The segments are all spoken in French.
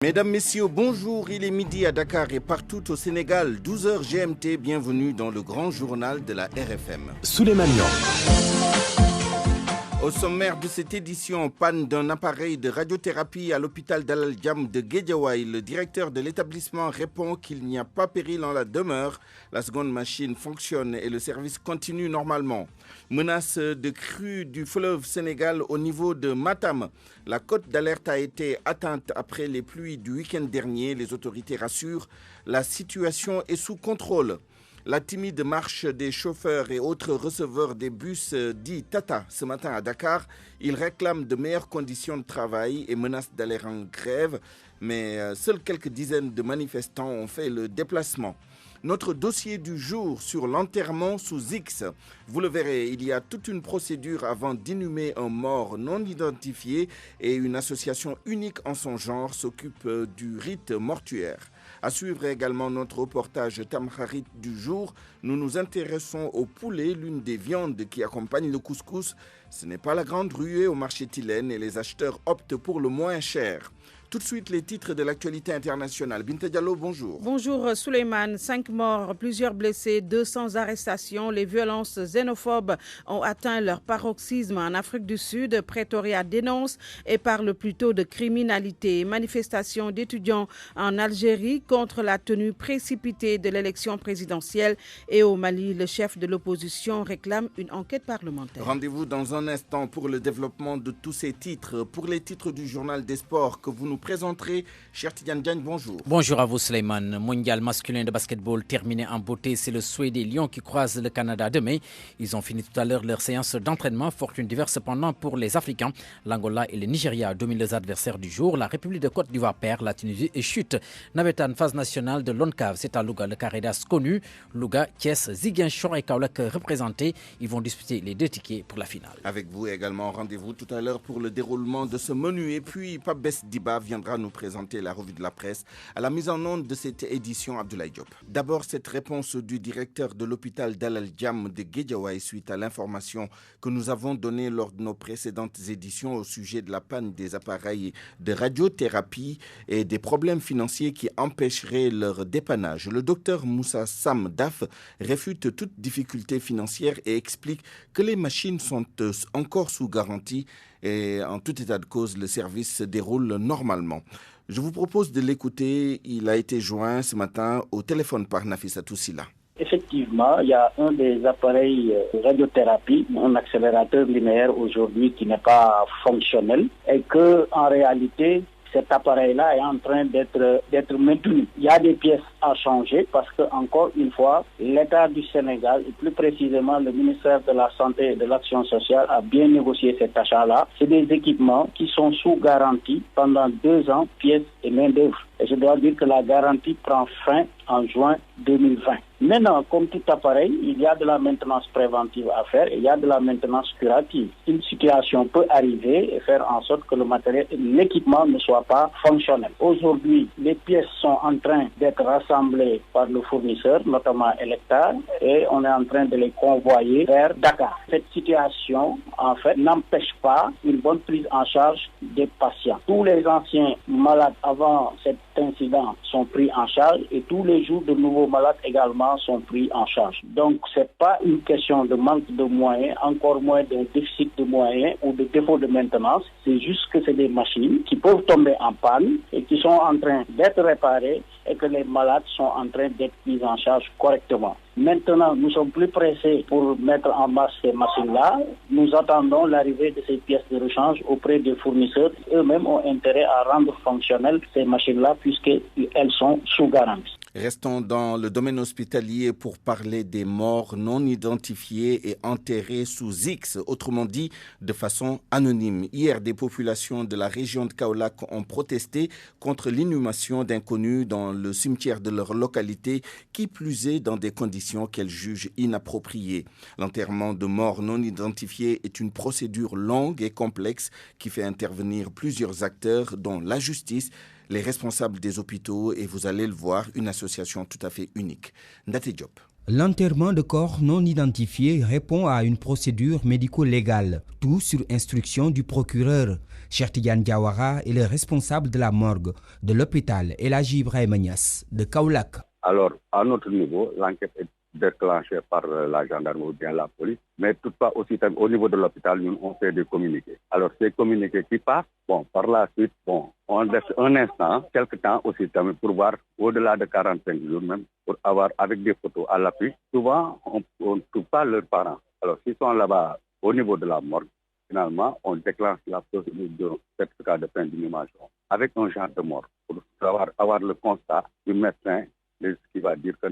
Mesdames, Messieurs, bonjour, il est midi à Dakar et partout au Sénégal, 12h GMT, bienvenue dans le grand journal de la RFM. Souleymane Niang. Au sommaire de cette édition, panne d'un appareil de radiothérapie à l'hôpital d'Al Djam de Guédiawaye. Le directeur de l'établissement répond qu'il n'y a pas péril en la demeure. La seconde machine fonctionne et le service continue normalement. Menace de crue du fleuve Sénégal au niveau de Matam. La cote d'alerte a été atteinte après les pluies du week-end dernier. Les autorités rassurent, la situation est sous contrôle. La timide marche des chauffeurs et autres receveurs des bus dits Tata ce matin à Dakar. Ils réclament de meilleures conditions de travail et menacent d'aller en grève. Mais seules quelques dizaines de manifestants ont fait le déplacement. Notre dossier du jour sur l'enterrement sous X. Vous le verrez, il y a toute une procédure avant d'inhumer un mort non identifié et une association unique en son genre s'occupe du rite mortuaire. À suivre également notre reportage Tamkharit du jour. Nous nous intéressons au poulet, l'une des viandes qui accompagne le couscous. Ce n'est pas la grande ruée au marché Tilène et les acheteurs optent pour le moins cher. Tout de suite, les titres de l'actualité internationale. Binta Diallo, bonjour. Bonjour Souleymane. 5 morts, plusieurs blessés, 200 arrestations. Les violences xénophobes ont atteint leur paroxysme en Afrique du Sud. Pretoria dénonce et parle plutôt de criminalité. Manifestation d'étudiants en Algérie contre la tenue précipitée de l'élection présidentielle. Et au Mali, le chef de l'opposition réclame une enquête parlementaire. Rendez-vous dans un instant pour le développement de tous ces titres. Pour les titres du journal des sports que vous nous présenterez, cher Tidiane Diagne, bonjour. Bonjour à vous Souleymane. Mondial masculin de basketball terminé en beauté, c'est le souhait des Lions qui croisent le Canada demain. Ils ont fini tout à l'heure leur séance d'entraînement, fortune diverse cependant pour les Africains. L'Angola et le Nigeria dominent les adversaires du jour. La République de Côte d'Ivoire perd, la Tunisie et chute. Navetan, phase nationale de l'ONCAV, c'est à Louga, le Caridas connu. Louga, Thiès, Ziguinchor et Kaolack représentés. Ils vont disputer les 2 tickets pour la finale. Avec vous également, rendez-vous tout à l'heure pour le déroulement de ce menu. Et puis, Pabès Diba viendra nous présenter la revue de la presse. À la mise en onde de cette édition, Abdoulaye Diop. D'abord, cette réponse du directeur de l'hôpital d'Al Djam de Guédiawaye suite à l'information que nous avons donnée lors de nos précédentes éditions au sujet de la panne des appareils de radiothérapie et des problèmes financiers qui empêcheraient leur dépannage. Le docteur Moussa Sam Daf réfute toute difficulté financière et explique que les machines sont encore sous garantie et en tout état de cause, le service se déroule normalement. Je vous propose de l'écouter. Il a été joint ce matin au téléphone par Nafissatou Silla. Effectivement, il y a un des appareils de radiothérapie, un accélérateur linéaire aujourd'hui qui n'est pas fonctionnel et que, en réalité, cet appareil-là est en train d'être maintenu. Il y a des pièces à changer parce que, encore une fois, l'État du Sénégal et plus précisément le ministère de la Santé et de l'Action sociale a bien négocié cet achat-là. C'est des équipements qui sont sous garantie pendant 2 ans, pièces et main-d'œuvre. Et je dois dire que la garantie prend fin en juin 2020. Maintenant, comme tout appareil, il y a de la maintenance préventive à faire et il y a de la maintenance curative. Une situation peut arriver et faire en sorte que l'équipement ne soit pas fonctionnel. Aujourd'hui, les pièces sont en train d'être rassemblées par le fournisseur, notamment Electar, et on est en train de les convoyer vers Dakar. Cette situation, en fait, n'empêche pas une bonne prise en charge des patients. Tous les anciens malades avant cet incident sont pris en charge et tous les jours de nouveaux malades également sont pris en charge. Donc, c'est pas une question de manque de moyens, encore moins d'un déficit de moyens ou de défaut de maintenance. C'est juste que c'est des machines qui peuvent tomber en panne et qui sont en train d'être réparées et que les malades sont en train d'être pris en charge correctement. Maintenant, nous sommes plus pressés pour mettre en marche ces machines-là. Nous attendons l'arrivée de ces pièces de rechange auprès des fournisseurs. Eux-mêmes ont intérêt à rendre fonctionnelles ces machines-là puisqu'elles sont sous garantie. Restons dans le domaine hospitalier pour parler des morts non identifiés et enterrés sous X, autrement dit de façon anonyme. Hier, des populations de la région de Kaolack ont protesté contre l'inhumation d'inconnus dans le cimetière de leur localité, qui plus est dans des conditions qu'elles jugent inappropriées. L'enterrement de morts non identifiés est une procédure longue et complexe qui fait intervenir plusieurs acteurs, dont la justice, les responsables des hôpitaux et, vous allez le voir, une association tout à fait unique. Ndate Diop. L'enterrement de corps non identifiés répond à une procédure médico-légale, tout sur instruction du procureur. Cheikh Tidiane Diawara est le responsable de la morgue de l'hôpital El Hadji Ibrahima Niass de Kaolack. Alors, à notre niveau, l'enquête est déclenchée par la gendarmerie ou bien la police, mais toutefois aussi au niveau de l'hôpital, nous on fait des communiqués. Alors, ces communiqués qui passent, par la suite, on laisse un instant, quelque temps aussi pour voir au-delà de 45 jours même, pour avoir avec des photos à l'appui. Souvent, on ne trouve pas leurs parents. Alors, s'ils sont là-bas au niveau de la morgue, finalement, on déclenche la procédure de certificat de fin d'inhumation avec un genre de mort pour avoir le constat du médecin qui va dire que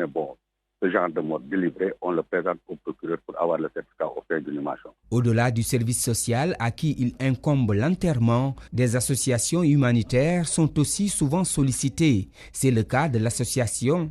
ce genre de mort délivré, on le présente au procureur pour avoir le certificat au fin d'inhumation. Au-delà du service social à qui il incombe l'enterrement, des associations humanitaires sont aussi souvent sollicitées. C'est le cas de l'association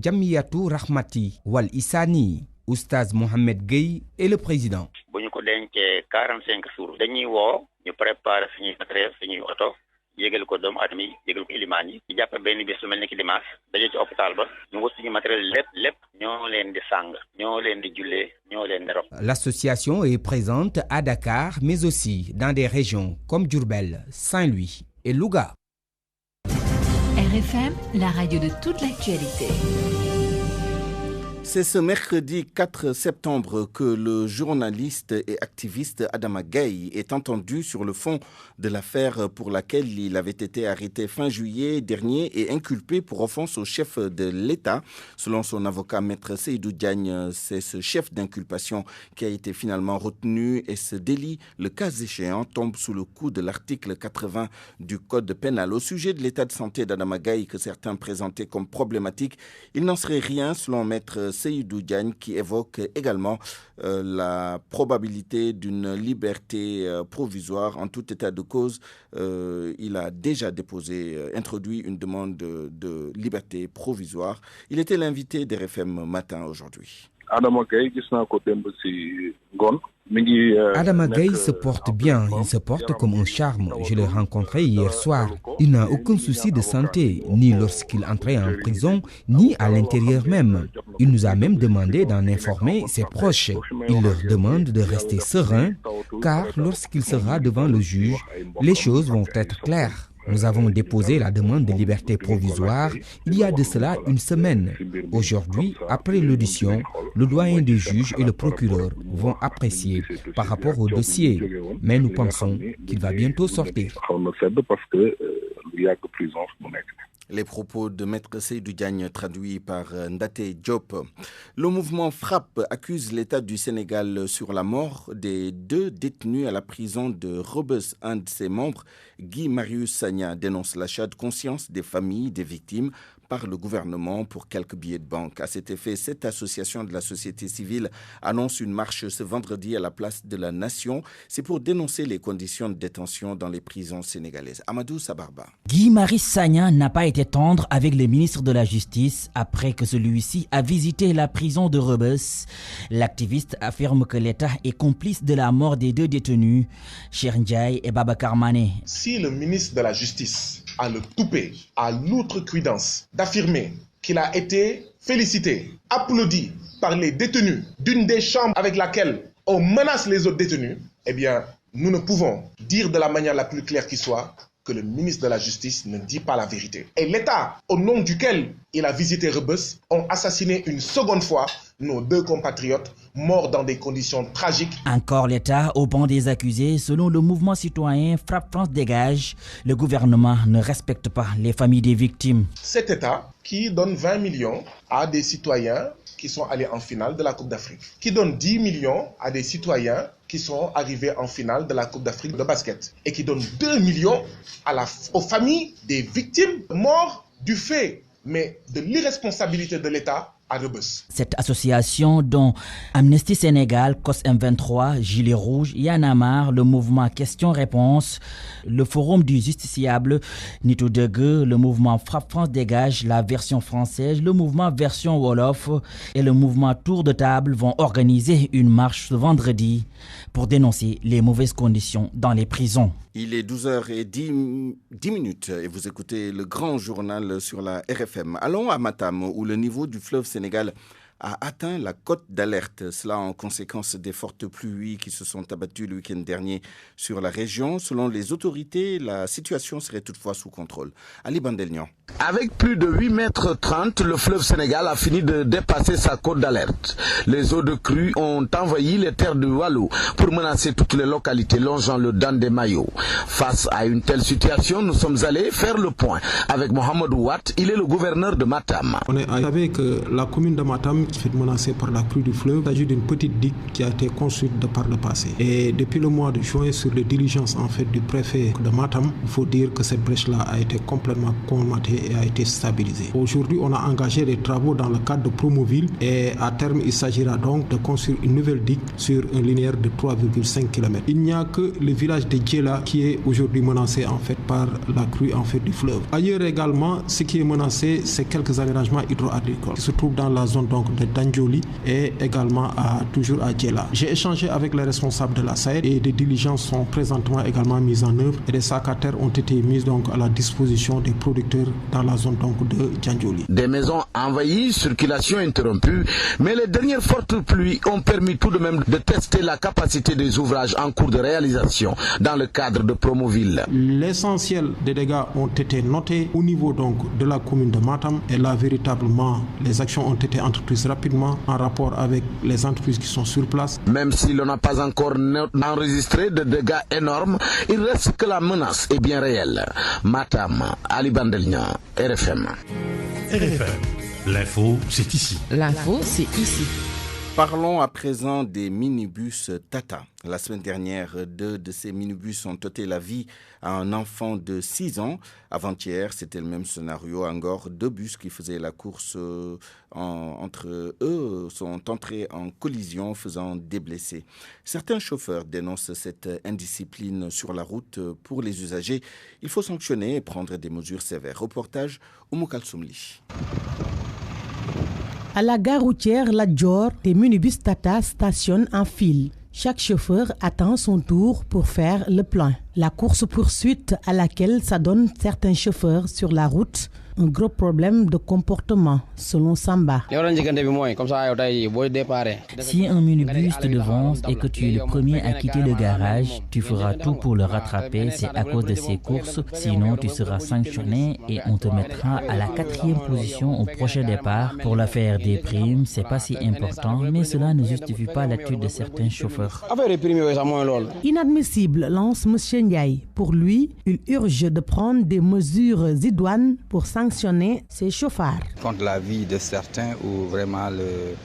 Jamiyatou Rahmati Wal Isani. Oustaz Mohamed Gueye est le président. Bu ñu ko dencee 45 jours dañuy woo ñu préparer suñuy matériel suñuy oto yégal ko doomu aadama yi yégal ko ilimaan yi ci jàpp benn bés lu mel ni ki dimanche dañu ci hôpital ba ñu wut suñu matériel lépp ñoo leen di sàng ñoo leen di jullee ñoo leen di rob. L'association est présente à Dakar mais aussi dans des régions comme Diourbel, Saint-Louis et Louga. RFM, la radio de toute l'actualité. C'est ce mercredi 4 septembre que le journaliste et activiste Adama Gaye est entendu sur le fond de l'affaire pour laquelle il avait été arrêté fin juillet dernier et inculpé pour offense au chef de l'État. Selon son avocat Maître Seydou Diagne, c'est ce chef d'inculpation qui a été finalement retenu et ce délit, le cas échéant, tombe sous le coup de l'article 80 du Code pénal. Au sujet de l'état de santé d'Adama Gaye que certains présentaient comme problématique, il n'en serait rien selon Maître Seydou Diagne qui évoque également la probabilité d'une liberté provisoire. En tout état de cause, il a déjà introduit une demande de liberté provisoire. Il était l'invité d'RFM Matin aujourd'hui. Adama Gaye se porte bien, il se porte comme un charme. Je l'ai rencontré hier soir. Il n'a aucun souci de santé, ni lorsqu'il entrait en prison, ni à l'intérieur même. Il nous a même demandé d'en informer ses proches. Il leur demande de rester sereins, car lorsqu'il sera devant le juge, les choses vont être claires. Nous avons déposé la demande de liberté provisoire il y a de cela une semaine. Aujourd'hui, après l'audition, le doyen des juges et le procureur vont apprécier par rapport au dossier. Mais nous pensons qu'il va bientôt sortir. Les propos de Maître Seydou Diagne traduits par Ndate Diop. Le mouvement Frappe accuse l'État du Sénégal sur la mort des 2 détenus à la prison de Rebeuss. Un de ses membres, Guy Marius Sagna, dénonce l'achat de conscience des familles des victimes par le gouvernement pour quelques billets de banque. À cet effet, cette association de la société civile annonce une marche ce vendredi à la place de la Nation. C'est pour dénoncer les conditions de détention dans les prisons sénégalaises. Amadou Sabarba. Guy Marius Sagna n'a pas été tendre avec le ministre de la Justice après que celui-ci a visité la prison de Rebeuss. L'activiste affirme que l'État est complice de la mort des 2 détenus, Cheikh Ndiaye et Babacar Mané. Si le ministre de la Justice a le toupet, a l'outrecuidance d'affirmer qu'il a été félicité, applaudi par les détenus d'une des chambres avec laquelle on menace les autres détenus, eh bien, nous ne pouvons dire de la manière la plus claire qui soit que le ministre de la Justice ne dit pas la vérité. Et l'État, au nom duquel il a visité Rebeuss, ont assassiné une seconde fois nos 2 compatriotes morts dans des conditions tragiques. Encore l'État au banc des accusés. Selon le mouvement citoyen Frappe France Dégage, le gouvernement ne respecte pas les familles des victimes. Cet État qui donne 20 millions à des citoyens qui sont allés en finale de la Coupe d'Afrique, qui donne 10 millions à des citoyens qui sont arrivés en finale de la Coupe d'Afrique de basket et qui donne 2 millions aux familles des victimes mortes du fait, mais de l'irresponsabilité de l'État à Rebeuss. Cette association dont Amnesty Sénégal, COS M23, Gilets Rouges, Y'en a marre, le mouvement Question-Réponse, le Forum du Justiciable, Nitou Degue, le mouvement Frappe France Dégage, la version française, le mouvement Version Wolof et le mouvement Tour de Table vont organiser une marche ce vendredi pour dénoncer les mauvaises conditions dans les prisons. Il est 12h10 et vous écoutez le grand journal sur la RFM. Allons à Matam, où le niveau du fleuve Sénégal a atteint la cote d'alerte. Cela en conséquence des fortes pluies qui se sont abattues le week-end dernier sur la région. Selon les autorités, la situation serait toutefois sous contrôle. Ali Bandelnian. Avec plus de 8,30 mètres, le fleuve Sénégal a fini de dépasser sa cote d'alerte. Les eaux de crue ont envahi les terres de Walou pour menacer toutes les localités longeant le Dandemayo. Face à une telle situation, nous sommes allés faire le point avec Mohamed Ouat. Il est le gouverneur de Matam. On est avec la commune de Matam qui fait menacée par la crue du fleuve. Il s'agit d'une petite digue qui a été construite de par le passé. Et depuis le mois de juin, sur les diligences du préfet de Matam, il faut dire que cette brèche-là a été complètement colmatée et a été stabilisée. Aujourd'hui, on a engagé des travaux dans le cadre de Promoville et à terme, il s'agira donc de construire une nouvelle digue sur un linéaire de 3,5 km. Il n'y a que le village de Djela qui est aujourd'hui menacé par la crue du fleuve. Ailleurs également, ce qui est menacé, c'est quelques aménagements hydro-agricoles qui se trouvent dans la zone de Danjoli et également toujours à Djela. J'ai échangé avec les responsables de la SAED et des diligences sont présentement également mises en œuvre et des sacs à terre ont été mis à la disposition des producteurs dans la zone de Djanjoli. Des maisons envahies, circulation interrompue, mais les dernières fortes pluies ont permis tout de même de tester la capacité des ouvrages en cours de réalisation dans le cadre de Promoville. L'essentiel des dégâts ont été notés au niveau de la commune de Matam et là véritablement les actions ont été entreprises rapidement en rapport avec les entreprises qui sont sur place. Même si l'on n'a pas encore enregistré de dégâts énormes, il reste que la menace est bien réelle. Matam, Ali Bandelnia, RFM. RFM, l'info c'est ici. L'info c'est ici. Parlons à présent des minibus Tata. La semaine dernière, 2 de ces minibus ont ôté la vie à un enfant de 6 ans. Avant-hier, c'était le même scénario. À Ngor, 2 bus qui faisaient la course entre eux sont entrés en collision, faisant des blessés. Certains chauffeurs dénoncent cette indiscipline sur la route pour les usagers. Il faut sanctionner et prendre des mesures sévères. Reportage Oumou Kalsoumli. À la gare routière La Dior, des minibus Tata stationnent en file. Chaque chauffeur attend son tour pour faire le plein. La course-poursuite à laquelle s'adonnent certains chauffeurs sur la route, un gros problème de comportement, selon Samba. Si un minibus te devance et que tu es le premier à quitter le garage, tu feras tout pour le rattraper, c'est à cause de ces courses. Sinon, tu seras sanctionné et on te mettra à la 4e position au prochain départ. Pour l'affaire des primes, c'est pas si important, mais cela ne justifie pas l'attitude de certains chauffeurs. Inadmissible, lance M. Ndiaye. Pour lui, il urge de prendre des mesures idoines pour sanctionner ces chauffards. Contre la vie de certains ou vraiment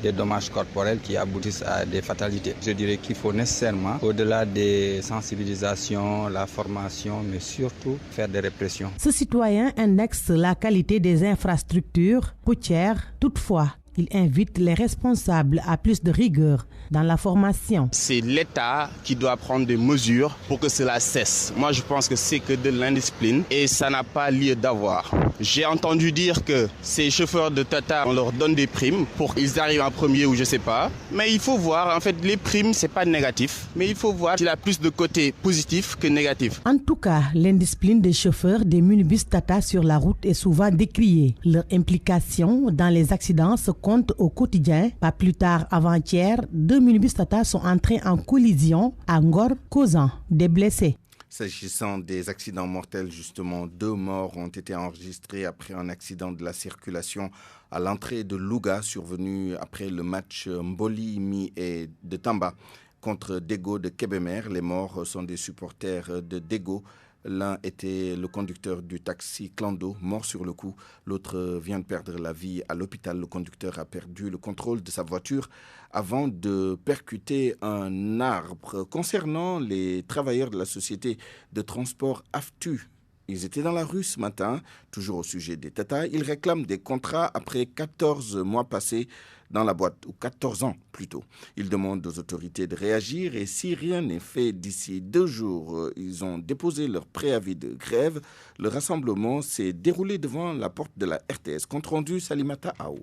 des dommages corporels qui aboutissent à des fatalités. Je dirais qu'il faut nécessairement, au-delà des sensibilisations, la formation, mais surtout faire des répressions. Ce citoyen indexe la qualité des infrastructures routières. Toutefois, il invite les responsables à plus de rigueur dans la formation. C'est l'État qui doit prendre des mesures pour que cela cesse. Moi, je pense que c'est que de l'indiscipline et ça n'a pas lieu d'avoir. J'ai entendu dire que ces chauffeurs de Tata, on leur donne des primes pour qu'ils arrivent en premier ou je sais pas. Mais il faut voir, en fait, les primes, c'est pas négatif. Mais il faut voir qu'il y a plus de côté positif que négatif. En tout cas, l'indiscipline des chauffeurs des minibus Tata sur la route est souvent décriée. Leur implication dans les accidents se compte au quotidien. Pas plus tard avant-hier, 2 minibus Tata sont entrés en collision à Ngor, causant des blessés. S'agissant des accidents mortels, justement, 2 morts ont été enregistrés après un accident de la circulation à l'entrée de Louga, survenu après le match Mboli-Mi et de Tamba contre Dego de Kébémer. Les morts sont des supporters de Dego. L'un était le conducteur du taxi Clando, mort sur le coup. L'autre vient de perdre la vie à l'hôpital. Le conducteur a perdu le contrôle de sa voiture avant de percuter un arbre. Concernant les travailleurs de la société de transport AFTU, ils étaient dans la rue ce matin, toujours au sujet des Tata. Ils réclament des contrats après 14 mois passés dans la boîte, ou 14 ans plutôt. Ils demandent aux autorités de réagir et si rien n'est fait d'ici 2 jours, ils ont déposé leur préavis de grève. Le rassemblement s'est déroulé devant la porte de la RTS. Compte rendu, Salimata Aou.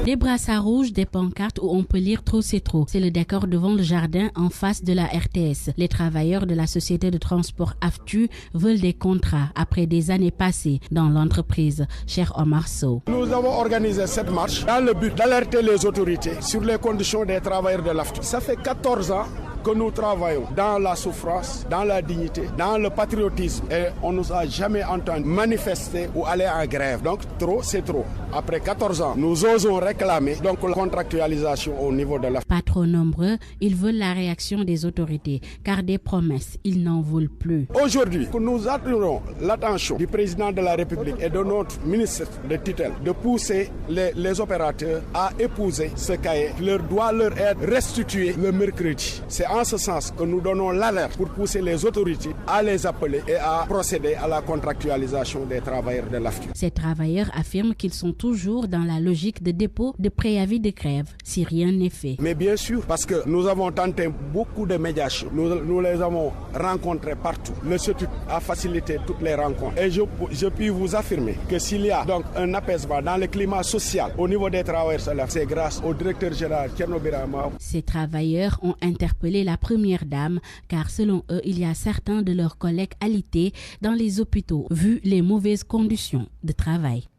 Des brassards rouges, des pancartes où on peut lire trop c'est trop. C'est le décor devant le jardin en face de la RTS. Les travailleurs de la société de transport AFTU veulent des contrats après des années passées dans l'entreprise. Cher Omar Sow. Nous avons organisé cette marche dans le but d'alerter les autorités sur les conditions des travailleurs de l'AFTU. Ça fait 14 ans que nous travaillons dans la souffrance, dans la dignité, dans le patriotisme et on ne nous a jamais entendu manifester ou aller en grève. Donc trop, c'est trop. Après 14 ans, nous osons réclamer donc la contractualisation au niveau de la... Pas trop nombreux, ils veulent la réaction des autorités car des promesses, ils n'en veulent plus. Aujourd'hui, nous attirons l'attention du président de la République et de notre ministre de tutelle de pousser les opérateurs à épouser ce cahier qui doit leur être restitué le mercredi. C'est en ce sens que nous donnons l'alerte pour pousser les autorités à les appeler et à procéder à la contractualisation des travailleurs de l'AFTU. Ces travailleurs affirment qu'ils sont toujours dans la logique de dépôt de préavis de grève si rien n'est fait. Mais bien sûr, parce que nous avons tenté beaucoup de médiations, nous les avons rencontrés partout. Le CETUC a facilité toutes les rencontres. Et je puis vous affirmer que s'il y a donc un apaisement dans le climat social au niveau des travailleurs, c'est grâce au directeur général Thierno Birama. Ces travailleurs ont interpellé la première dame car selon eux, il y a certains de leurs collègues alités dans les hôpitaux vu les mauvaises conditions de travail.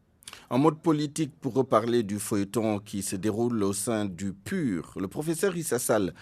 En mode politique, pour reparler du feuilleton qui se déroule au sein du PUR, le professeur Issa Sall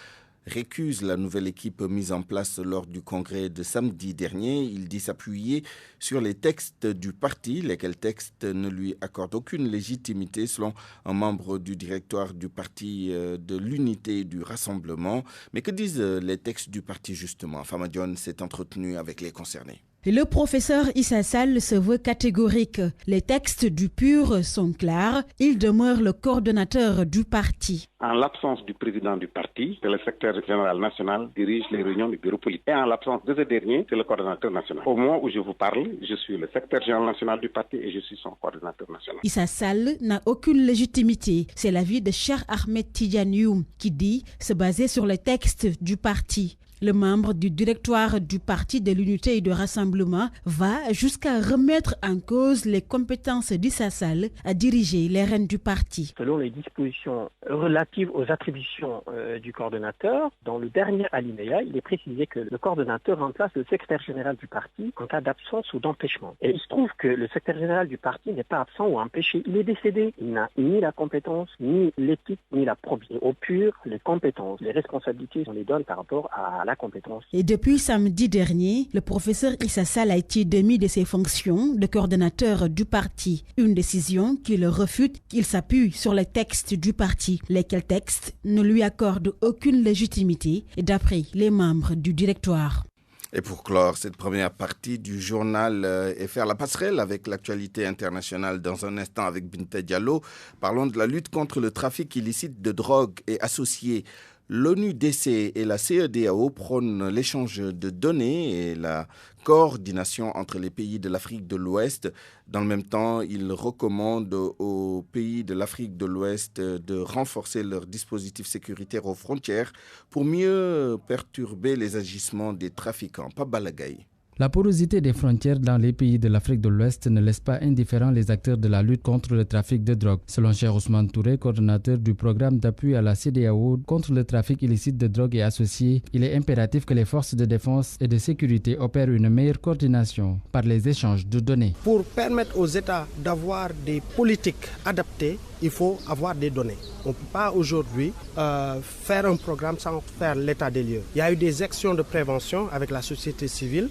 récuse la nouvelle équipe mise en place lors du congrès de samedi dernier. Il dit s'appuyer sur les textes du parti, lesquels textes ne lui accordent aucune légitimité selon un membre du directoire du parti de l'unité et du rassemblement. Mais que disent les textes du parti justement? Fama Dione s'est entretenu avec les concernés. Le professeur Issa Sall se veut catégorique. Les textes du PUR sont clairs. Il demeure le coordonnateur du parti. En l'absence du président du parti, le secrétaire général national dirige les réunions du bureau politique. Et en l'absence de ce dernier, c'est le coordonnateur national. Au moment où je vous parle, je suis le secrétaire général national du parti et je suis son coordonnateur national. Issa Sall n'a aucune légitimité. C'est l'avis de Cheikh Ahmed Tidiane Youm qui dit se baser sur les textes du parti. Le membre du directoire du parti de l'unité et du rassemblement va jusqu'à remettre en cause les compétences d'Issa Sall à diriger les rênes du parti. Selon les dispositions relatives aux attributions du coordonnateur, dans le dernier alinéa, il est précisé que le coordonnateur remplace le secrétaire général du parti en cas d'absence ou d'empêchement. Et il se trouve que le secrétaire général du parti n'est pas absent ou empêché. Il est décédé. Il n'a ni la compétence, ni l'éthique, ni la probité. Au PUR, les compétences, les responsabilités, on les donne par rapport à la compétence. Et depuis samedi dernier, le professeur Issa Sall a été démis de ses fonctions de coordonnateur du parti. Une décision qui le refute, qu'il s'appuie sur les textes du parti, lesquels textes ne lui accordent aucune légitimité, d'après les membres du directoire. Et pour clore cette première partie du journal et faire la passerelle avec l'actualité internationale dans un instant avec Binta Diallo, parlons de la lutte contre le trafic illicite de drogue et associés. L'ONUDC et la CEDEAO prônent l'échange de données et la coordination entre les pays de l'Afrique de l'Ouest. Dans le même temps, ils recommandent aux pays de l'Afrique de l'Ouest de renforcer leurs dispositifs sécuritaires aux frontières pour mieux perturber les agissements des trafiquants. Pabalagaï. La porosité des frontières dans les pays de l'Afrique de l'Ouest ne laisse pas indifférents les acteurs de la lutte contre le trafic de drogue. Selon Cheikh Ousmane Touré, coordonnateur du programme d'appui à la CEDEAO contre le trafic illicite de drogue et associés, il est impératif que les forces de défense et de sécurité opèrent une meilleure coordination par les échanges de données. Pour permettre aux États d'avoir des politiques adaptées, il faut avoir des données. On ne peut pas aujourd'hui faire un programme sans faire l'état des lieux. Il y a eu des actions de prévention avec la société civile,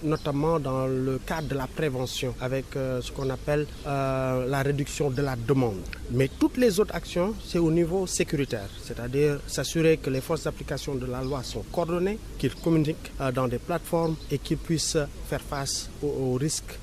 notamment dans le cadre de la prévention, avec ce qu'on appelle la réduction de la demande. Mais toutes les autres actions, c'est au niveau sécuritaire, c'est-à-dire s'assurer que les forces d'application de la loi sont coordonnées, qu'ils communiquent dans des plateformes et qu'ils puissent faire face aux risques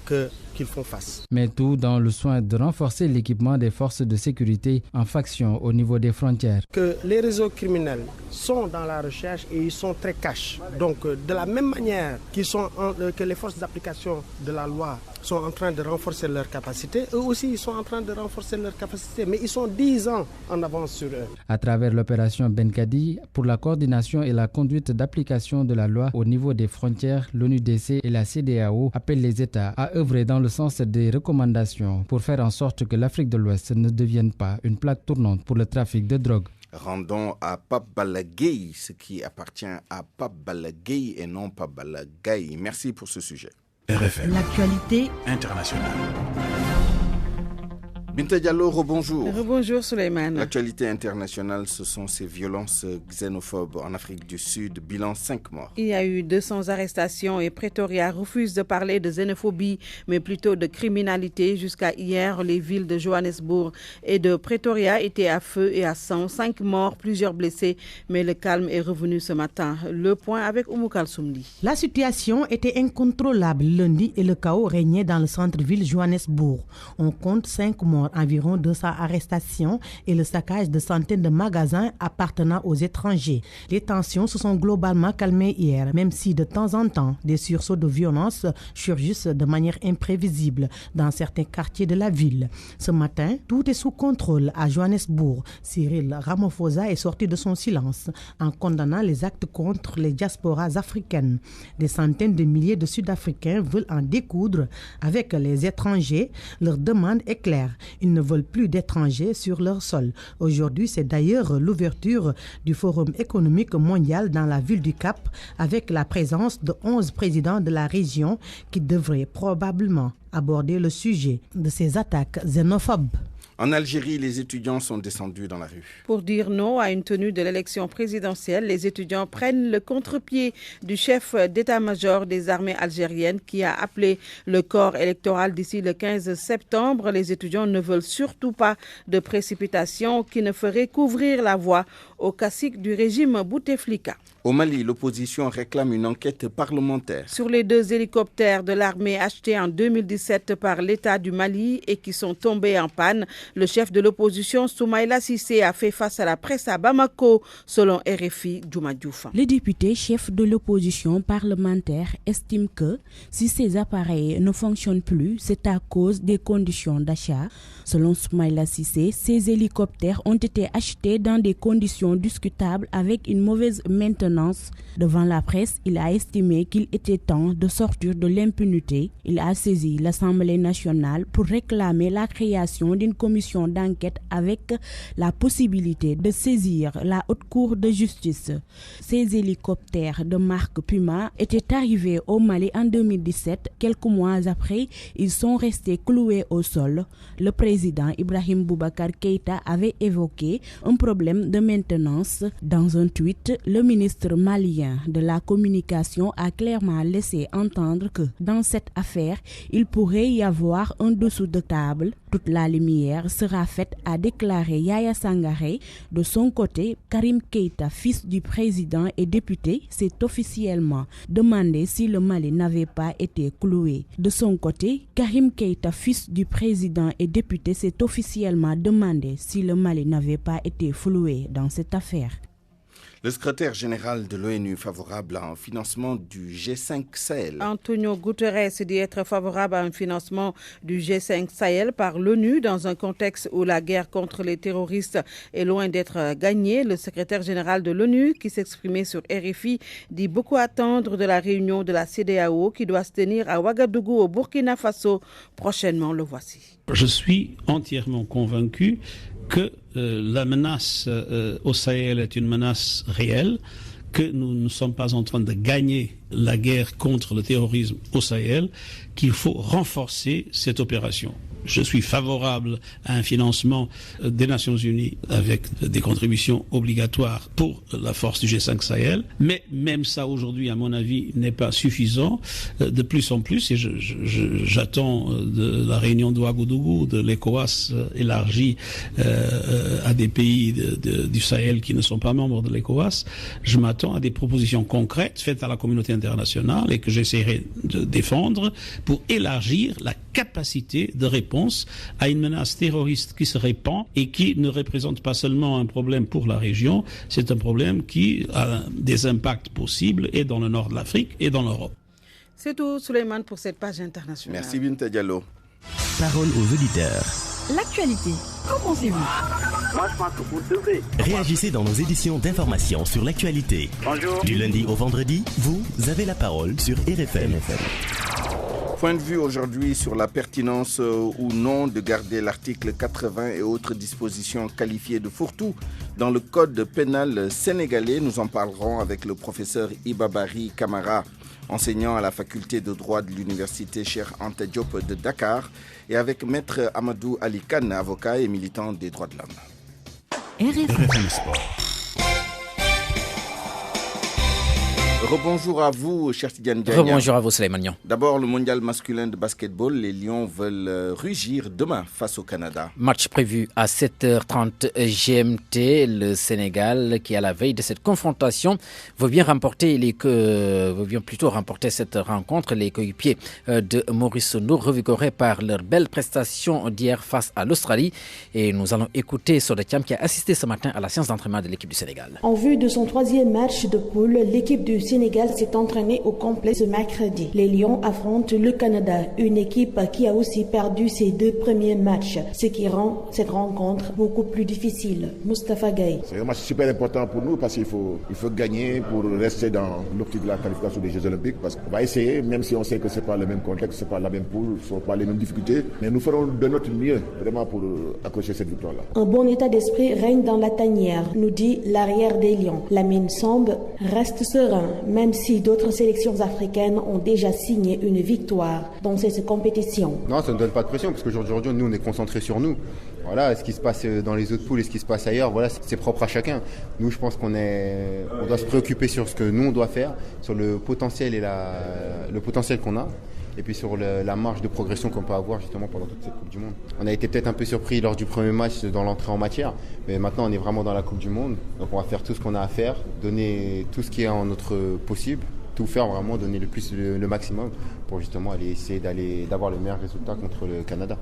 qu'ils font face. Mais tout dans le soin de renforcer l'équipement des forces de sécurité en faction au niveau des frontières. Que les réseaux criminels sont dans la recherche et ils sont très cash. Donc de la même manière que les forces d'application de la loi sont en train de renforcer leurs capacités. Eux aussi, ils sont en train de renforcer leurs capacités, mais ils sont 10 ans en avance sur eux. À travers l'opération Benkadi, pour la coordination et la conduite d'application de la loi au niveau des frontières, l'ONUDC et la CEDEAO appellent les États à œuvrer dans le sens des recommandations pour faire en sorte que l'Afrique de l'Ouest ne devienne pas une plaque tournante pour le trafic de drogue. Rendons à Pape Balagay ce qui appartient à Pape Balagay et non Pape Balagay. Merci pour ce sujet. RFM. L'actualité internationale. Binta Diallo, rebonjour. Rebonjour Souleymane. L'actualité internationale, ce sont ces violences xénophobes en Afrique du Sud. Bilan 5 morts. Il y a eu 200 arrestations et Pretoria refuse de parler de xénophobie, mais plutôt de criminalité. Jusqu'à hier, les villes de Johannesburg et de Pretoria étaient à feu et à sang. 5 morts, plusieurs blessés, mais le calme est revenu ce matin. Le point avec Oumou Kalsoumdi. La situation était incontrôlable lundi et le chaos régnait dans le centre-ville Johannesburg. On compte 5 morts, environ 200 arrestations et le saccage de centaines de magasins appartenant aux étrangers. Les tensions se sont globalement calmées hier, même si de temps en temps, des sursauts de violence surgissent de manière imprévisible dans certains quartiers de la ville. Ce matin, tout est sous contrôle à Johannesburg. Cyril Ramaphosa est sorti de son silence en condamnant les actes contre les diasporas africaines. Des centaines de milliers de Sud-Africains veulent en découdre avec les étrangers. Leur demande est claire. Ils ne veulent plus d'étrangers sur leur sol. Aujourd'hui, c'est d'ailleurs l'ouverture du Forum économique mondial dans la ville du Cap avec la présence de 11 présidents de la région qui devraient probablement aborder le sujet de ces attaques xénophobes. En Algérie, les étudiants sont descendus dans la rue. Pour dire non à une tenue de l'élection présidentielle, les étudiants prennent le contre-pied du chef d'état-major des armées algériennes qui a appelé le corps électoral d'ici le 15 septembre. Les étudiants ne veulent surtout pas de précipitations qui ne feraient couvrir la voie au cacique du régime Bouteflika. Au Mali, l'opposition réclame une enquête parlementaire. Sur les 2 hélicoptères de l'armée achetés en 2017 par l'État du Mali et qui sont tombés en panne, le chef de l'opposition, Soumaïla Cissé, a fait face à la presse à Bamako, selon RFI Djouma Diouf. Le député chef de l'opposition parlementaire estime que si ces appareils ne fonctionnent plus, c'est à cause des conditions d'achat. Selon Soumaïla Cissé, ces hélicoptères ont été achetés dans des conditions discutables avec une mauvaise maintenance. Devant la presse, il a estimé qu'il était temps de sortir de l'impunité. Il a saisi l'Assemblée nationale pour réclamer la création d'une commission d'enquête avec la possibilité de saisir la Haute Cour de justice. Ces hélicoptères de marque Puma étaient arrivés au Mali en 2017. Quelques mois après, ils sont restés cloués au sol. Le président Ibrahim Boubacar Keïta avait évoqué un problème de maintenance. Dans un tweet, le ministre malien de la communication a clairement laissé entendre que dans cette affaire, il pourrait y avoir un dessous de table. Toute la lumière sera faite, a déclaré Yaya Sangaré. De son côté, Karim Keïta, fils du président et député, s'est officiellement demandé si le Mali n'avait pas été cloué. De son côté, Karim Keïta, fils du président et député, s'est officiellement demandé si le Mali n'avait pas été floué dans cette affaire. Le secrétaire général de l'ONU favorable à un financement du G5 Sahel. Antonio Guterres dit être favorable à un financement du G5 Sahel par l'ONU dans un contexte où la guerre contre les terroristes est loin d'être gagnée. Le secrétaire général de l'ONU, qui s'exprimait sur RFI, dit beaucoup attendre de la réunion de la CEDEAO qui doit se tenir à Ouagadougou au Burkina Faso. Prochainement, le voici. Je suis entièrement convaincu que la menace au Sahel est une menace réelle, que nous ne sommes pas en train de gagner la guerre contre le terrorisme au Sahel, qu'il faut renforcer cette opération. Je suis favorable à un financement des Nations Unies avec des contributions obligatoires pour la force du G5 Sahel, mais même ça aujourd'hui, à mon avis, n'est pas suffisant. De plus en plus, et j'attends de la réunion de Ouagadougou, de l'ECOWAS élargie à des pays du Sahel qui ne sont pas membres de l'ECOWAS, je m'attends à des propositions concrètes faites à la communauté internationale et que j'essaierai de défendre pour élargir la capacité de réponse à une menace terroriste qui se répand et qui ne représente pas seulement un problème pour la région, c'est un problème qui a des impacts possibles et dans le nord de l'Afrique et dans l'Europe. C'est tout, Souleymane, pour cette page internationale. Merci Binta Diallo. Parole aux auditeurs. L'actualité, qu'en pensez-vous? Moi, je pense que vous devez. Réagissez dans nos éditions d'information sur l'actualité. Bonjour. Du lundi au vendredi, vous avez la parole sur RFM. Point de vue aujourd'hui sur la pertinence ou non de garder l'article 80 et autres dispositions qualifiées de fourre-tout dans le code pénal sénégalais. Nous en parlerons avec le professeur Ibabari Kamara, enseignant à la faculté de droit de l'université Cheikh Anta Diop de Dakar, et avec maître Amadou Ali Kane, avocat et militant des droits de l'homme. RFM Sport. Rebonjour à vous, cher Tidiane Diagne. Rebonjour à vous, Souleymane. D'abord, le mondial masculin de basketball. Les Lions veulent rugir demain face au Canada. Match prévu à 7h30 GMT. Le Sénégal, qui à la veille de cette confrontation, veut bien plutôt remporter cette rencontre. Les coéquipiers de Maurice Nour, revigorés par leur belle prestation d'hier face à l'Australie. Et nous allons écouter Sodetiam qui a assisté ce matin à la séance d'entraînement de l'équipe du Sénégal. En vue de son 3e match de poule, l'équipe du Sénégal s'est entraînée au complet ce mercredi. Les Lions affrontent le Canada, une équipe qui a aussi perdu ses 2 premiers matchs, ce qui rend cette rencontre beaucoup plus difficile. Moustapha Gaye. C'est un match super important pour nous parce qu'il faut gagner pour rester dans l'optique de la qualification des Jeux Olympiques, parce qu'on va essayer, même si on sait que ce n'est pas le même contexte, ce n'est pas la même poule, ce ne sont pas les mêmes difficultés, mais nous ferons de notre mieux vraiment pour accrocher cette victoire-là. Un bon état d'esprit règne dans la tanière, nous dit l'arrière des Lions. Lamine Samb reste serein, même si d'autres sélections africaines ont déjà signé une victoire dans cette compétition. Non, ça ne donne pas de pression parce qu'aujourd'hui, nous, on est concentrés sur nous. Voilà, ce qui se passe dans les autres poules et ce qui se passe ailleurs, voilà, c'est propre à chacun. Nous, je pense qu'on doit se préoccuper sur ce que nous, on doit faire, sur le potentiel le potentiel qu'on a. Et puis sur la marge de progression qu'on peut avoir justement pendant toute cette Coupe du Monde. On a été peut-être un peu surpris lors du premier match dans l'entrée en matière, mais maintenant on est vraiment dans la Coupe du Monde. Donc on va faire tout ce qu'on a à faire, donner tout ce qui est en notre possible, tout faire vraiment, donner le maximum pour justement aller essayer d'avoir le meilleur résultat contre le Canada.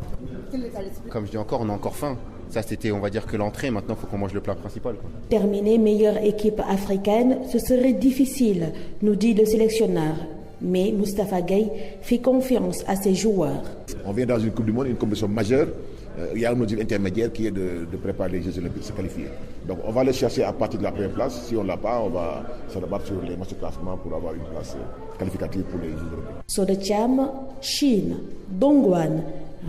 Comme je dis encore, on a encore faim. Ça c'était, on va dire, que l'entrée, maintenant il faut qu'on mange le plat principal. Terminer meilleure équipe africaine, ce serait difficile, nous dit le sélectionneur. Mais Moustapha Gaye fait confiance à ses joueurs. On vient dans une Coupe du Monde, une compétition majeure. Il y a un module intermédiaire qui est de préparer les Jeux Olympiques, se qualifier. Donc on va les chercher à partir de la première place. Si on ne l'a pas, on va se rabattre sur les matchs de classement pour avoir une place qualificative pour les Jeux Olympiques. Sodetiam, Chine, Dongguan,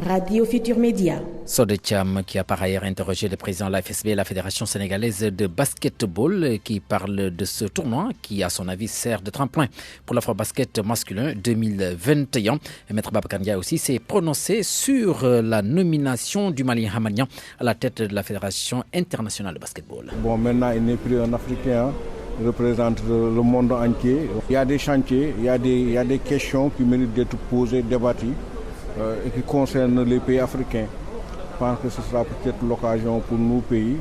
Radio Futur Média. Sodetiam qui a par ailleurs interrogé le président de la FSB, la Fédération sénégalaise de basketball, qui parle de ce tournoi qui, à son avis, sert de tremplin pour l'Afrobasket masculin 2021. Maître Babacar Ndiaye aussi s'est prononcé sur la nomination du Malien Hamanian à la tête de la Fédération internationale de basketball. Bon, maintenant, il n'est plus un Africain. Il représente le monde entier. Il y a des chantiers, il y a des questions qui méritent d'être posées, débattues. Et qui concerne les pays africains. Je pense que ce sera peut-être l'occasion pour nos pays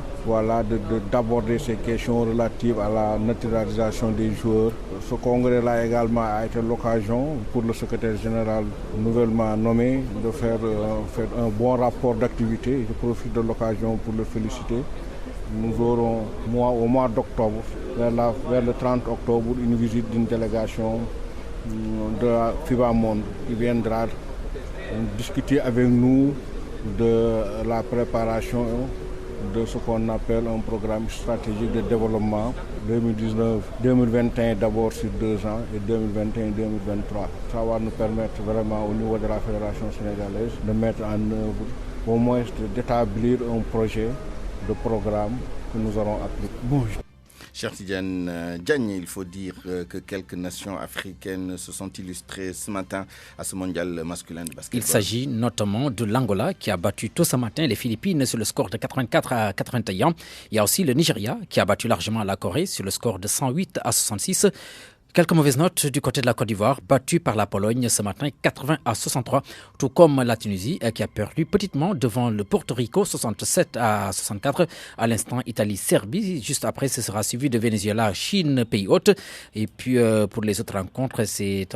d'aborder ces questions relatives à la naturalisation des joueurs. Ce congrès-là également a été l'occasion pour le secrétaire général nouvellement nommé de faire un bon rapport d'activité. Je profite de l'occasion pour le féliciter. Nous aurons au mois d'octobre, vers le 30 octobre, une visite d'une délégation de la FIBA Monde qui viendra discuter avec nous de la préparation de ce qu'on appelle un programme stratégique de développement 2019-2021 d'abord sur 2 ans et 2021-2023. Ça va nous permettre vraiment au niveau de la Fédération sénégalaise de mettre en œuvre, au moins d'établir un projet de programme que nous aurons appliqué. Bon. Cher Tidiane Diagne, il faut dire que quelques nations africaines se sont illustrées ce matin à ce mondial masculin de basketball. Il s'agit notamment de l'Angola qui a battu tôt ce matin les Philippines sur le score de 84-81. Il y a aussi le Nigeria qui a battu largement la Corée sur le score de 108-66. Quelques mauvaises notes du côté de la Côte d'Ivoire, battue par la Pologne ce matin 80-63, tout comme la Tunisie qui a perdu petitement devant le Porto Rico 67-64. À l'instant, Italie-Serbie, juste après ce sera suivi de Venezuela, Chine, pays hôte. Et puis pour les autres rencontres, c'est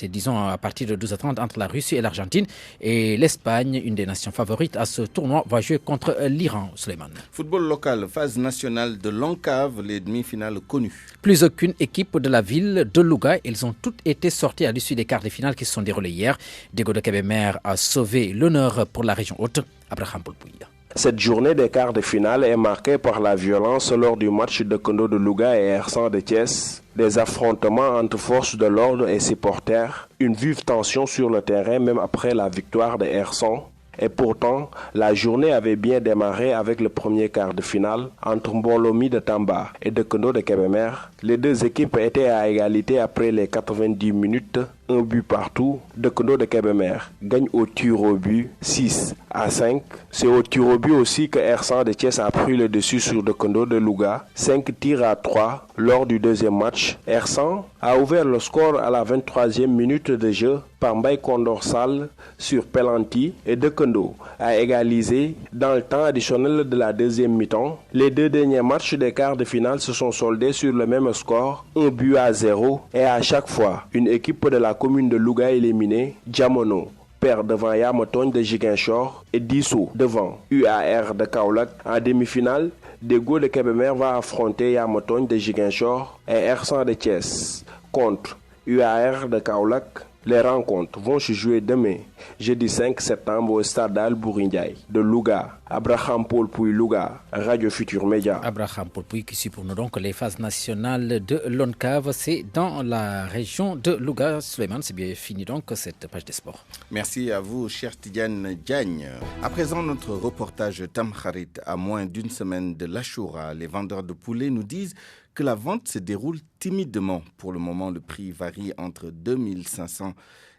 disons à partir de 12h30 entre la Russie et l'Argentine. Et l'Espagne, une des nations favorites à ce tournoi, va jouer contre l'Iran, Souleymane. Football local, phase nationale de l'ONCAV, les demi-finales connues. Plus aucune équipe de la ville villes de Louga. Elles ont toutes été sorties à l'issue des quarts de finale qui se sont déroulés hier. Dego de Kébémer a sauvé l'honneur pour la région haute. Abraham Polpouya. Cette journée des quarts de finale est marquée par la violence lors du match de Kondo de Louga et R100 de Thiès, des affrontements entre forces de l'ordre et supporters, une vive tension sur le terrain même après la victoire de R100. Et pourtant, la journée avait bien démarré avec le premier quart de finale entre Mbolomi de Tamba et de Kondo de Kébémer. Les deux équipes étaient à égalité après les 90 minutes, un but partout. De Kondo de Kébémer gagne au tir au but 6-5. C'est au tir au but aussi que R100 de Thiès a pris le dessus sur de Kondo de Louga, 5-3 lors du deuxième match. R100 a ouvert le score à la 23e minute de jeu par Mbaye Condorsal sur Pelanti et De Kondo a égalisé dans le temps additionnel de la deuxième mi-temps. Les deux derniers matchs des quarts de finale se sont soldés sur le même score, 1-0, et à chaque fois, une équipe de la commune de Louga éliminée, Diamono perd devant Yamotogne de Ziguinchor et Dissou devant UAR de Kaolack. En demi-finale, Dego de Kébémer va affronter Yamotogne de Ziguinchor et R100 de Thiès contre UAR de Kaolack. Les rencontres vont se jouer demain, jeudi 5 septembre au stade Al-Bourindjaï de Louga. Abraham Polpouy, Louga, Radio Futur Média. Abraham Polpouy qui suit pour nous donc les phases nationales de l'ONCAV. C'est dans la région de Louga. Suleiman, c'est bien fini donc cette page des sports. Merci à vous, cher Tidiane Diagne. À présent, notre reportage Tamkharit. À moins d'une semaine de l'Achoura, les vendeurs de poulets nous disent que la vente se déroule timidement. Pour le moment, le prix varie entre 2500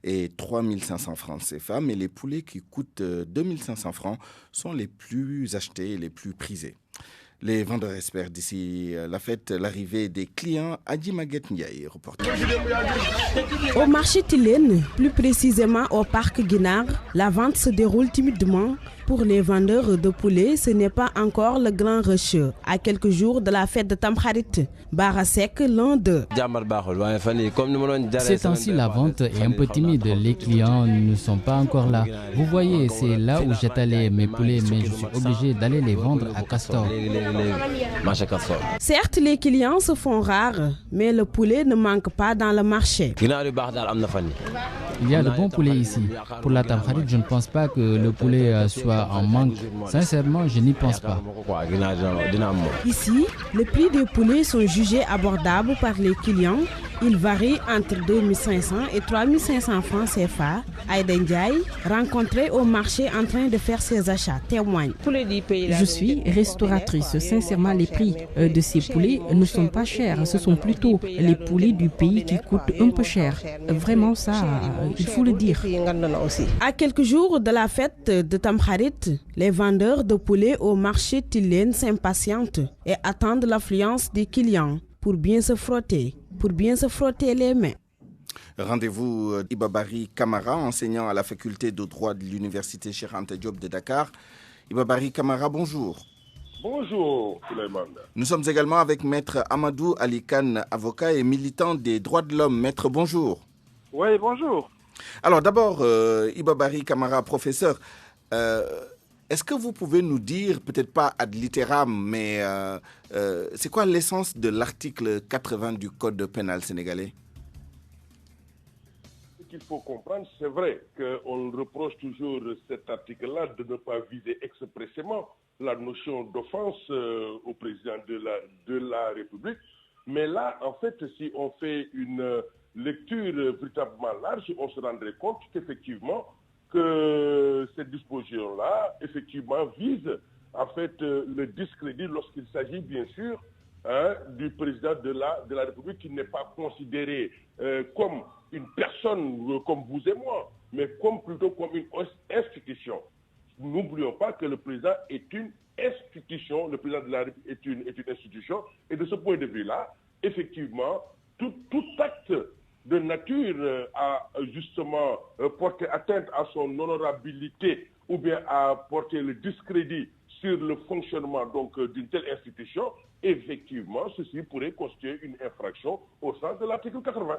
et 3500 francs CFA, mais les poulets qui coûtent 2500 francs sont les plus achetés et les plus prisés. Les vendeurs espèrent d'ici la fête l'arrivée des clients. Adi Maguette Ndiaye, reporter. Au marché Tilène, plus précisément au parc Guinard, la vente se déroule timidement. Pour les vendeurs de poulets, ce n'est pas encore le grand rush. À quelques jours de la fête de Tamkharit, Barasek, l'un d'eux. Ces temps-ci, la vente est un peu timide. Les clients ne sont pas encore là. Vous voyez, c'est là où j'étalais mes poulets, mais je suis obligé d'aller les vendre à Castor. Certes, les clients se font rares, mais le poulet ne manque pas dans le marché. Il y a de bons poulets ici. Pour la Tamkharit, je ne pense pas que le poulet soit en manque. Sincèrement, je n'y pense pas. Ici, les prix des poulets sont jugés abordables par les clients. Ils varient entre 2500 et 3500 francs CFA. Aïda Ndiaye, rencontrée au marché en train de faire ses achats, témoigne. Je suis restauratrice. Sincèrement, les prix de ces poulets ne sont pas chers. Ce sont plutôt les poulets du pays qui coûtent un peu cher. Vraiment, ça, il faut le dire. À quelques jours de la fête de Tamkharit, les vendeurs de poulets au marché Tilène s'impatientent et attendent l'affluence des clients pour bien se frotter les mains. Rendez-vous Ibabari Kamara, enseignant à la faculté de droit de l'université Cheikh Anta Diop de Dakar. Ibabari Kamara, bonjour. Bonjour, Suleiman. Nous sommes également avec Maître Amadou Ali Khan, avocat et militant des droits de l'homme. Maître, bonjour. Oui, bonjour. Alors d'abord, Ibabari Kamara, professeur, est-ce que vous pouvez nous dire, peut-être pas ad littéram, mais c'est quoi l'essence de l'article 80 du Code pénal sénégalais? Ce qu'il faut comprendre, c'est vrai qu'on reproche toujours cet article-là de ne pas viser expressément la notion d'offense au président de la République. Mais là, en fait, si on fait une lecture véritablement large, on se rendrait compte qu'effectivement, que cette disposition-là, effectivement, vise en fait le discrédit lorsqu'il s'agit, bien sûr, du président de la République qui n'est pas considéré comme une personne comme vous et moi, mais plutôt comme une institution. N'oublions pas que le président est une institution, le président de la République est une institution, et de ce point de vue-là, effectivement, tout acte de nature à justement porter atteinte à son honorabilité ou bien à porter le discrédit sur le fonctionnement donc d'une telle institution, effectivement, ceci pourrait constituer une infraction au sens de l'article 80.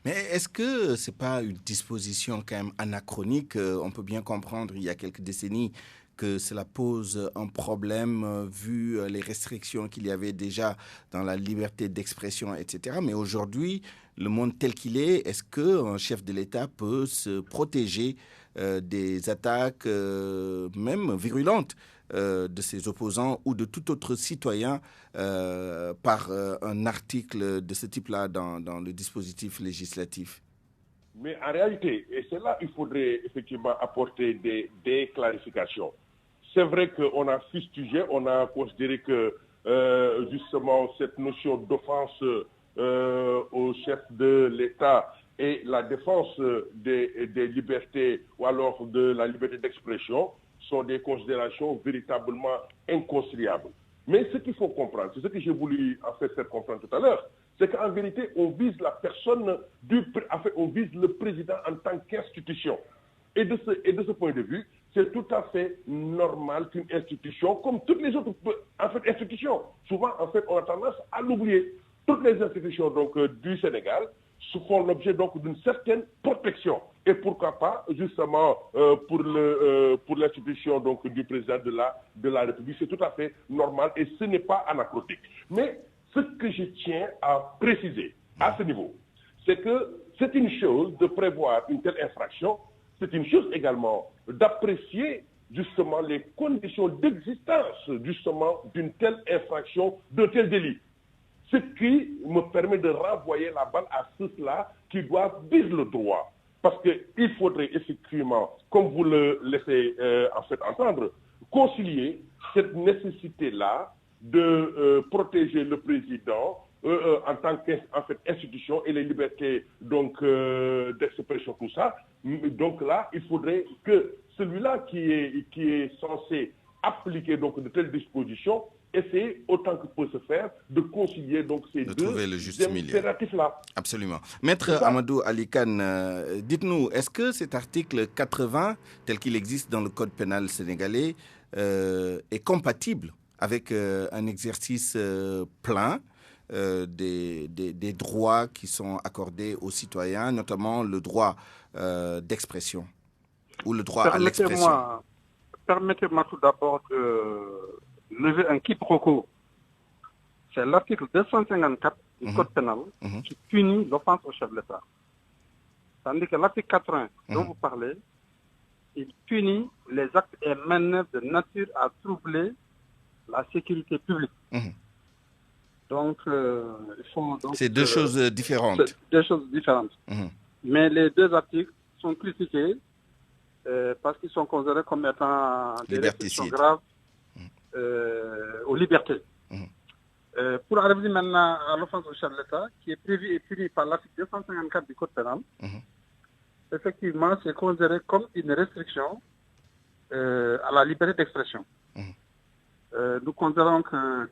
Mais est-ce que ce n'est pas une disposition quand même anachronique? On peut bien comprendre, il y a quelques décennies, que cela pose un problème vu les restrictions qu'il y avait déjà dans la liberté d'expression, etc. Mais aujourd'hui, le monde tel qu'il est, qu'un chef de l'État peut se protéger des attaques, même virulentes, de ses opposants ou de tout autre citoyen par un article de ce type-là dans le dispositif législatif? Mais en réalité, et c'est là qu'il faudrait effectivement apporter des clarifications. C'est vrai qu'on a fustigé, on a considéré que justement cette notion d'offense au chef de l'État et la défense des libertés ou alors de la liberté d'expression sont des considérations véritablement inconciliables. Mais ce qu'il faut comprendre, c'est ce que j'ai voulu en fait faire comprendre tout à l'heure, c'est qu'en vérité, on vise la personne on vise le président en tant qu'institution. Et de ce point de vue, c'est tout à fait normal qu'une institution, comme toutes les autres institutions, souvent en fait on a tendance à l'oublier. Toutes les institutions donc du Sénégal se font l'objet donc d'une certaine protection. Et pourquoi pas justement pour l'institution donc du président de la République, c'est tout à fait normal et ce n'est pas anachronique. Mais ce que je tiens à préciser à ce niveau, c'est que c'est une chose de prévoir une telle infraction, c'est une chose également d'apprécier justement les conditions d'existence justement d'une telle infraction, d'un tel délit. Ce qui me permet de renvoyer la balle à ceux-là qui doivent viser le droit. Parce qu'il faudrait effectivement, comme vous le laissez en fait entendre, concilier cette nécessité-là de protéger le président en tant qu'institution et les libertés donc d'expression, tout ça. Donc là, il faudrait que celui-là qui est censé appliquer donc de telles dispositions essayer autant que peut se faire de concilier donc ces deux impératifs-là. Absolument. Maître Amadou Ali Kane, dites-nous, est-ce que cet article 80, tel qu'il existe dans le Code pénal sénégalais, est compatible avec un exercice plein des droits qui sont accordés aux citoyens, notamment le droit d'expression ou le droit à l'expression? Permettez-moi tout d'abord de lever un quiproquo. C'est l'article 254 du Code pénal qui punit l'offense au chef de l'État. Tandis que l'article 80 dont vous parlez, il punit les actes et manœuvres de nature à troubler la sécurité publique. Donc, c'est deux choses différentes. Deux choses différentes. Mais les deux articles sont critiqués parce qu'ils sont considérés comme étant des restrictions graves aux libertés. Pour arriver maintenant à l'offense au chef de l'État, qui est prévu et puni par l'article 254 du Code pénal, effectivement, c'est considéré comme une restriction à la liberté d'expression. Nous considérons que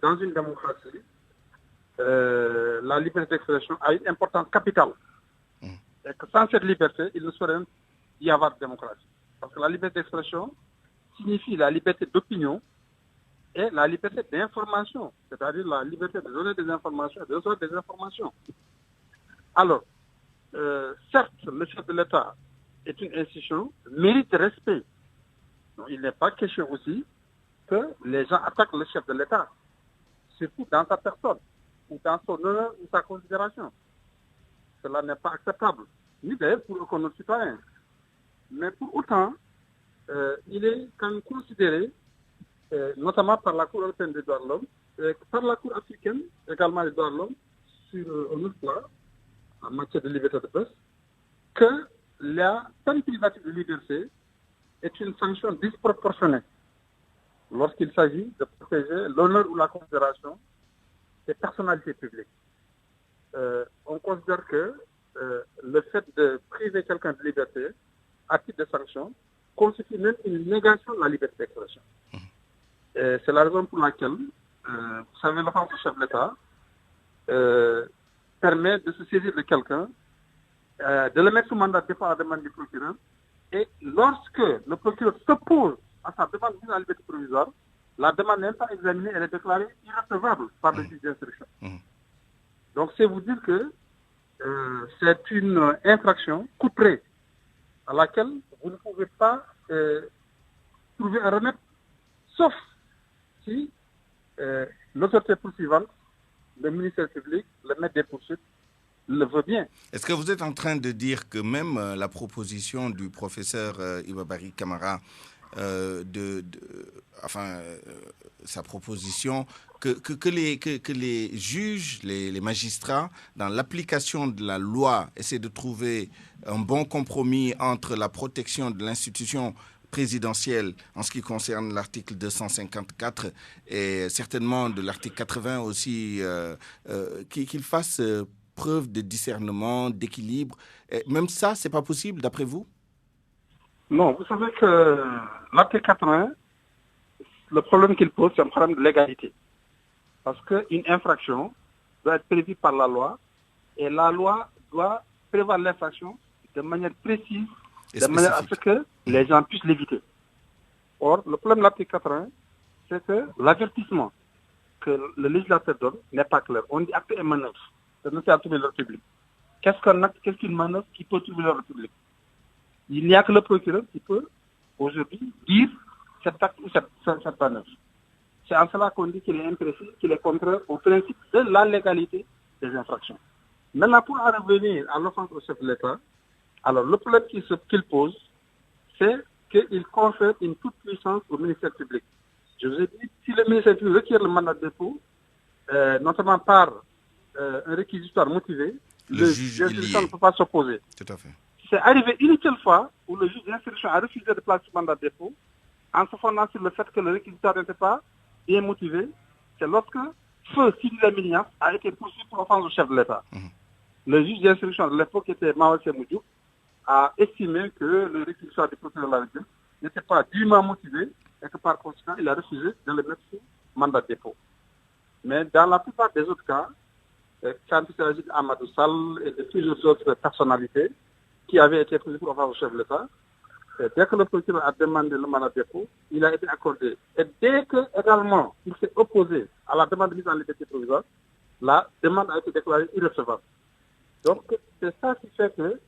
dans une démocratie, la liberté d'expression a une importance capitale. Et que sans cette liberté, il ne saurait y avoir de démocratie. Parce que la liberté d'expression signifie la liberté d'opinion et la liberté d'information, c'est-à-dire la liberté de donner des informations et de recevoir des informations. Alors, certes, le chef de l'État est une institution, mérite respect. Donc, il n'est pas question aussi que les gens attaquent le chef de l'État, surtout dans sa personne, ou dans son honneur ou sa considération. Cela n'est pas acceptable, ni d'ailleurs pour aucun autre citoyen. Mais pour autant, il est quand même considéré, notamment par la Cour européenne des droits de l'homme, et par la Cour africaine également des droits de l'homme, sur un autre plan, en matière de liberté de presse, que la peine privative de liberté est une sanction disproportionnée lorsqu'il s'agit de protéger l'honneur ou la considération des personnalités publiques. On considère que le fait de priver quelqu'un de liberté à titre de sanction constitue même une négation de la liberté d'expression. C'est la raison pour laquelle, vous savez, l'offense au chef de l'État permet de se saisir de quelqu'un, de le mettre sous mandat de dépôt à la demande du procureur, et lorsque le procureur s'oppose à sa demande de mise en liberté provisoire, la demande n'est pas examinée, elle est déclarée irrecevable par le juge d'instruction. Donc c'est vous dire que c'est une infraction couperée à laquelle vous ne pouvez pas trouver un remède, sauf si l'autorité poursuivante, le ministère public, le maître des poursuites, le veut bien. Est-ce que vous êtes en train de dire que même la proposition du professeur Ibabari Camara, sa proposition, que les juges, les magistrats, dans l'application de la loi, essaient de trouver un bon compromis entre la protection de l'institution présidentielle en ce qui concerne l'article 254 et certainement de l'article 80 aussi, qu'il fasse preuve de discernement, d'équilibre. Et même ça, c'est pas possible d'après vous? Non, vous savez que l'article 80, le problème qu'il pose, c'est un problème de légalité. Parce qu'une infraction doit être prévue par la loi et la loi doit prévoir l'infraction de manière précise, de manière à ce que les gens puissent l'éviter. Or, le problème de l'article 80, c'est que l'avertissement que le législateur donne n'est pas clair. On dit acte et manœuvre. Ça ne fait trouver l'ordre public. Qu'est-ce qu'un acte, qu'est-ce qu'une manœuvre qui peut trouver l'ordre public? Il n'y a que le procureur qui peut, aujourd'hui, dire cet acte ou cette manœuvre. C'est en cela qu'on dit qu'il est imprécis, qu'il est contraire au principe de la légalité des infractions. Maintenant, pour en revenir à l'offense au chef de l'État, alors le problème qu'il pose, c'est qu'il confère une toute puissance au ministère public. Je vous ai dit, si le ministère public requiert le mandat de dépôt, notamment par un réquisitoire motivé, le juge ne peut pas s'opposer. Tout à fait. C'est arrivé une seule fois où le juge d'instruction a refusé de placer le mandat de dépôt en se fondant sur le fait que le réquisitoire n'était pas bien motivé. C'est lorsque feu Sidi Lamine a été poursuivi pour offense au chef de l'État. Le juge d'instruction de l'époque, qui était Mawassia Moudjouk, a estimé que le réquisitoire du procureur de la République n'était pas dûment motivé et que par conséquent, il a refusé de le mettre sous mandat de dépôt. Mais dans la plupart des autres cas, quand il s'agit d'Amadou Sall et de plusieurs autres personnalités qui avaient été poursuivies pour offense au chef de l'État, dès que le procureur a demandé le mandat de dépôt, il a été accordé. Et dès que, également, il s'est opposé à la demande de mise en liberté provisoire, la demande a été déclarée irrecevable. Donc, c'est ça qui fait que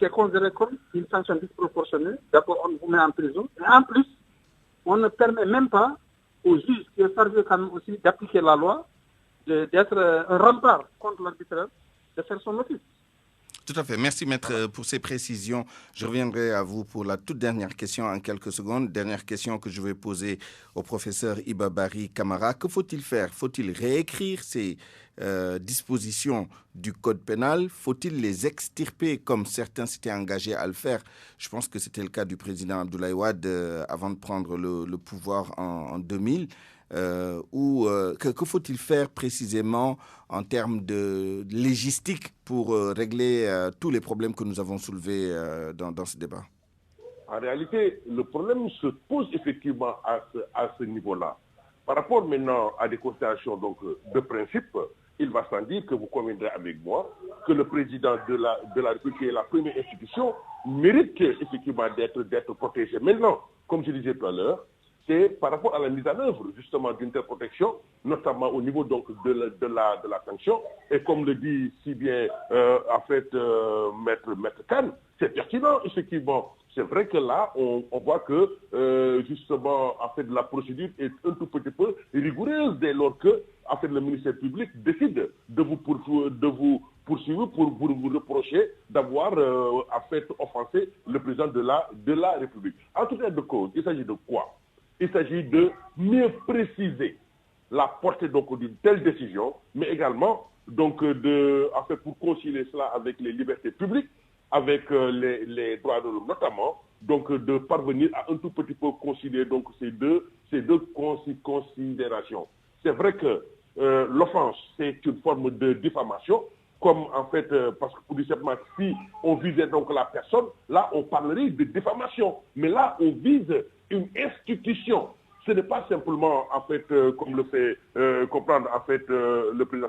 c'est considéré comme une sanction disproportionnée. D'abord, on vous met en prison. Et en plus, on ne permet même pas au juge qui est chargé quand même aussi d'appliquer la loi, d'être un rempart contre l'arbitraire, de faire son office. Tout à fait. Merci, maître, pour ces précisions. Je reviendrai à vous pour la toute dernière question en quelques secondes. Dernière question que je vais poser au professeur Ibabari Camara. Que faut-il faire? Faut-il réécrire ces dispositions du code pénal? Faut-il les extirper comme certains s'étaient engagés à le faire? Je pense que c'était le cas du président Abdoulaye Wade avant de prendre le pouvoir en 2000. Que faut-il faire précisément en termes de légistique pour régler tous les problèmes que nous avons soulevés dans ce débat? En réalité, le problème se pose effectivement à ce niveau-là. Par rapport maintenant à des considérations donc, de principe, il va sans dire que vous conviendrez avec moi que le président de la République, qui est la première institution, mérite effectivement d'être protégé. Maintenant, comme je disais tout à l'heure, c'est par rapport à la mise en œuvre justement d'une telle protection, notamment au niveau donc de la sanction. Et comme le dit si bien en fait Maître Khan, c'est pertinent effectivement. C'est vrai que là, on voit que justement en fait la procédure est un tout petit peu rigoureuse dès lors que en fait le ministère public décide de vous poursuivre pour vous reprocher d'avoir en fait offensé le président de la République. En tout cas de cause, il s'agit de quoi? Il s'agit de mieux préciser la portée donc d'une telle décision, mais également donc en fait pour concilier cela avec les libertés publiques, avec les droits de l'homme notamment, donc de parvenir à un tout petit peu concilier donc ces deux considérations. C'est vrai que l'offense c'est une forme de diffamation, comme en fait parce que pour dire simplement si on visait donc la personne, là on parlerait de diffamation, mais là on vise une institution. Ce n'est pas simplement, en fait, comme le fait comprendre, en fait, le président,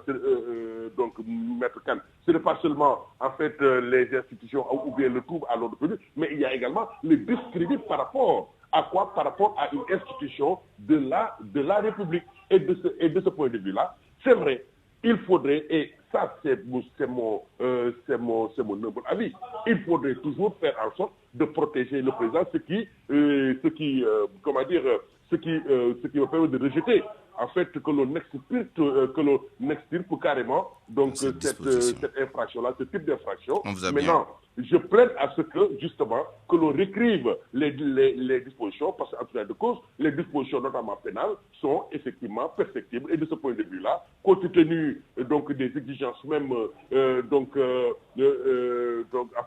donc, Maître Khan, ce n'est pas seulement, en fait, les institutions ou bien le trouble à l'ordre public, mais il y a également le discrédit par rapport à quoi? Par rapport à une institution de la République. Et de ce point de vue-là, c'est vrai, il faudrait, et Ça, c'est mon humble avis. Il faudrait toujours faire en sorte de protéger le président, ce qui me permet de rejeter en fait que l'on extirpe carrément donc cette infraction-là, ce type d'infraction. Maintenant, je plaide à ce que justement que l'on réécrive les dispositions, parce qu'en tout cas de cause, les dispositions notamment pénales sont effectivement perfectibles. Et de ce point de vue-là, compte tenu donc des exigences même en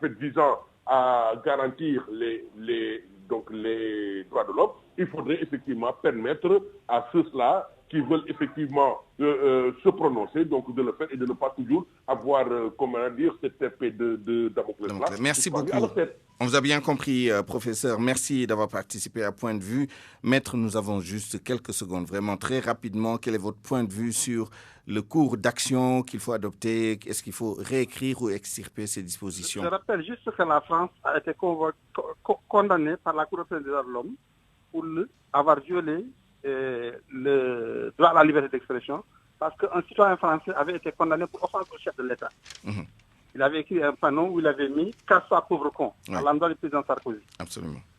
fait visant à garantir les droits de l'homme, il faudrait effectivement permettre à ceux-là qui veulent effectivement se prononcer, donc de le faire et de ne pas toujours avoir, cette épée de Damoclès. Merci beaucoup. On vous a bien compris, professeur. Merci d'avoir participé à Point de vue. Maître, nous avons juste quelques secondes. Vraiment, très rapidement, quel est votre point de vue sur le cours d'action qu'il faut adopter? Est-ce qu'il faut réécrire ou extirper ces dispositions? Je rappelle juste que la France a été condamnée par la Cour européenne des droits de l'homme pour avoir violé le droit à la liberté d'expression, parce qu'un citoyen français avait été condamné pour offense au chef de l'État. Il avait écrit un panneau où il avait mis « Casse-toi, pauvre con » à l'endroit du président Sarkozy. Absolument.